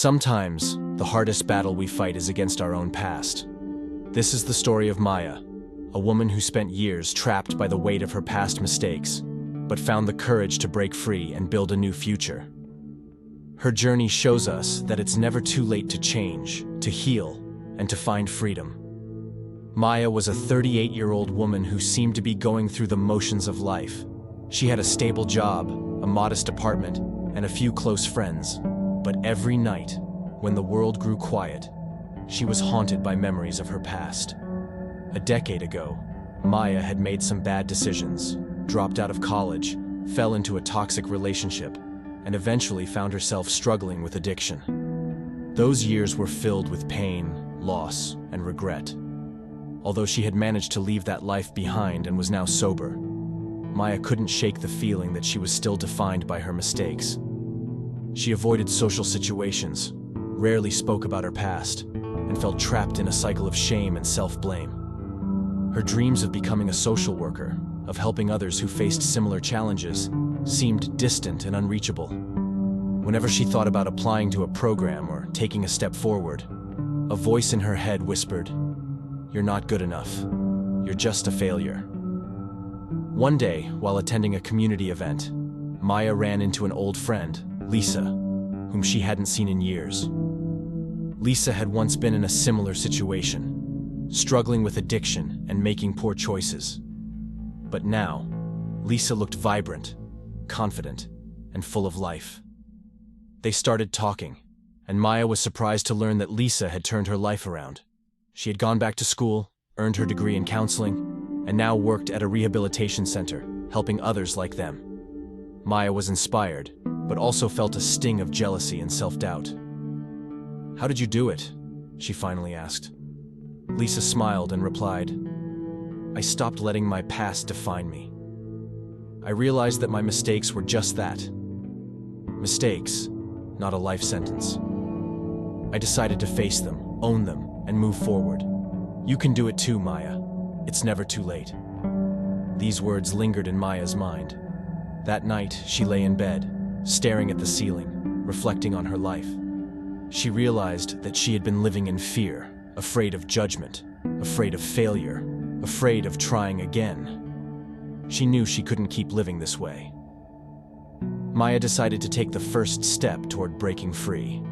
Sometimes, the hardest battle we fight is against our own past. This is the story of Maya, a woman who spent years trapped by the weight of her past mistakes, but found the courage to break free and build a new future. Her journey shows us that it's never too late to change, to heal, and to find freedom. Maya was a 38-year-old woman who seemed to be going through the motions of life. She had a stable job, a modest apartment, and a few close friends. But every night, when the world grew quiet, she was haunted by memories of her past. A decade ago, Maya had made some bad decisions, dropped out of college, fell into a toxic relationship, and eventually found herself struggling with addiction. Those years were filled with pain, loss, and regret. Although she had managed to leave that life behind and was now sober, Maya couldn't shake the feeling that she was still defined by her mistakes. She avoided social situations, rarely spoke about her past, and felt trapped in a cycle of shame and self-blame. Her dreams of becoming a social worker, of helping others who faced similar challenges, seemed distant and unreachable. Whenever she thought about applying to a program or taking a step forward, a voice in her head whispered, "You're not good enough. You're just a failure." One day, while attending a community event, Maya ran into an old friend, Lisa, whom she hadn't seen in years. Lisa had once been in a similar situation, struggling with addiction and making poor choices. But now, Lisa looked vibrant, confident, and full of life. They started talking, and Maya was surprised to learn that Lisa had turned her life around. She had gone back to school, earned her degree in counseling, and now worked at a rehabilitation center, helping others like them. Maya was inspired, but also felt a sting of jealousy and self-doubt. "How did you do it?" she finally asked. Lisa smiled and replied, "I stopped letting my past define me. I realized that my mistakes were just that. Mistakes, not a life sentence. I decided to face them, own them, and move forward. You can do it too, Maya. It's never too late." These words lingered in Maya's mind. That night, she lay in bed, staring at the ceiling, reflecting on her life. She realized that she had been living in fear, afraid of judgment, afraid of failure, afraid of trying again. She knew she couldn't keep living this way. Maya decided to take the first step toward breaking free.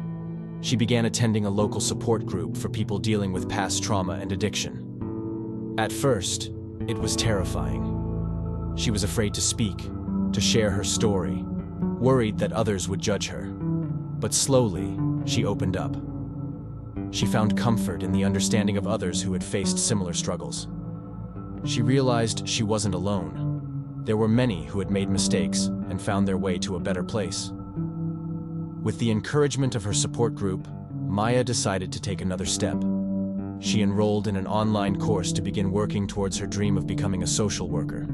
She began attending a local support group for people dealing with past trauma and addiction. At first, it was terrifying. She was afraid to speak, to share her story, worried that others would judge her. But slowly, she opened up. She found comfort in the understanding of others who had faced similar struggles. She realized she wasn't alone. There were many who had made mistakes and found their way to a better place. With the encouragement of her support group, Maya decided to take another step. She enrolled in an online course to begin working towards her dream of becoming a social worker.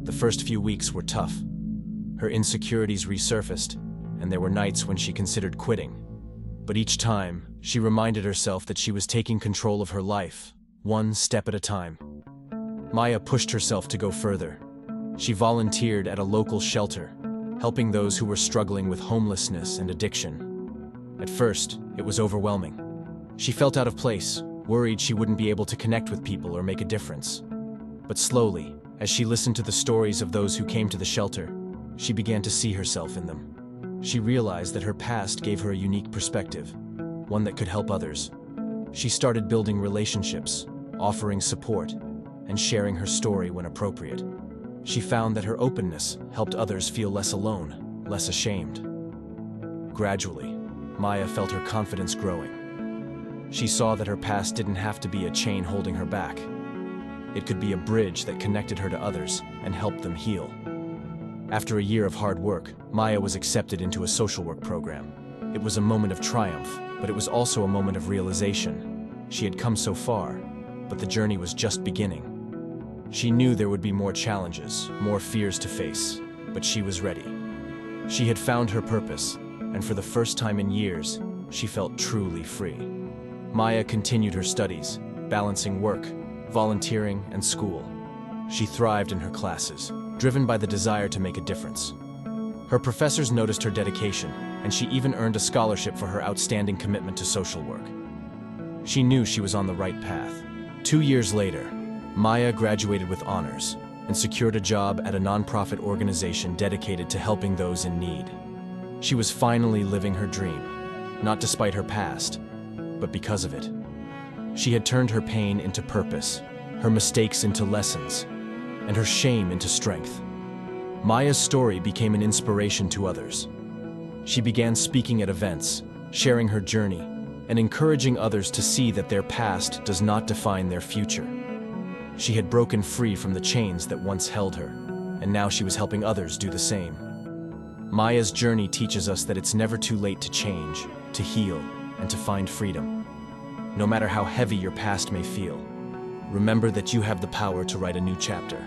The first few weeks were tough. Her insecurities resurfaced, and there were nights when she considered quitting. But each time, she reminded herself that she was taking control of her life, one step at a time. Maya pushed herself to go further. She volunteered at a local shelter, helping those who were struggling with homelessness and addiction. At first, it was overwhelming. She felt out of place, worried she wouldn't be able to connect with people or make a difference. But slowly, as she listened to the stories of those who came to the shelter, she began to see herself in them. She realized that her past gave her a unique perspective, one that could help others. She started building relationships, offering support, and sharing her story when appropriate. She found that her openness helped others feel less alone, less ashamed. Gradually, Maya felt her confidence growing. She saw that her past didn't have to be a chain holding her back. It could be a bridge that connected her to others and helped them heal. After a year of hard work, Maya was accepted into a social work program. It was a moment of triumph, but it was also a moment of realization. She had come so far, but the journey was just beginning. She knew there would be more challenges, more fears to face, but she was ready. She had found her purpose, and for the first time in years, she felt truly free. Maya continued her studies, balancing work, volunteering, and school. She thrived in her classes, driven by the desire to make a difference. Her professors noticed her dedication and she even earned a scholarship for her outstanding commitment to social work. She knew she was on the right path. 2 years later, Maya graduated with honors and secured a job at a nonprofit organization dedicated to helping those in need. She was finally living her dream, not despite her past, but because of it. She had turned her pain into purpose, her mistakes into lessons, and her shame into strength. Maya's story became an inspiration to others. She began speaking at events, sharing her journey, and encouraging others to see that their past does not define their future. She had broken free from the chains that once held her, and now she was helping others do the same. Maya's journey teaches us that it's never too late to change, to heal, and to find freedom. No matter how heavy your past may feel, remember that you have the power to write a new chapter.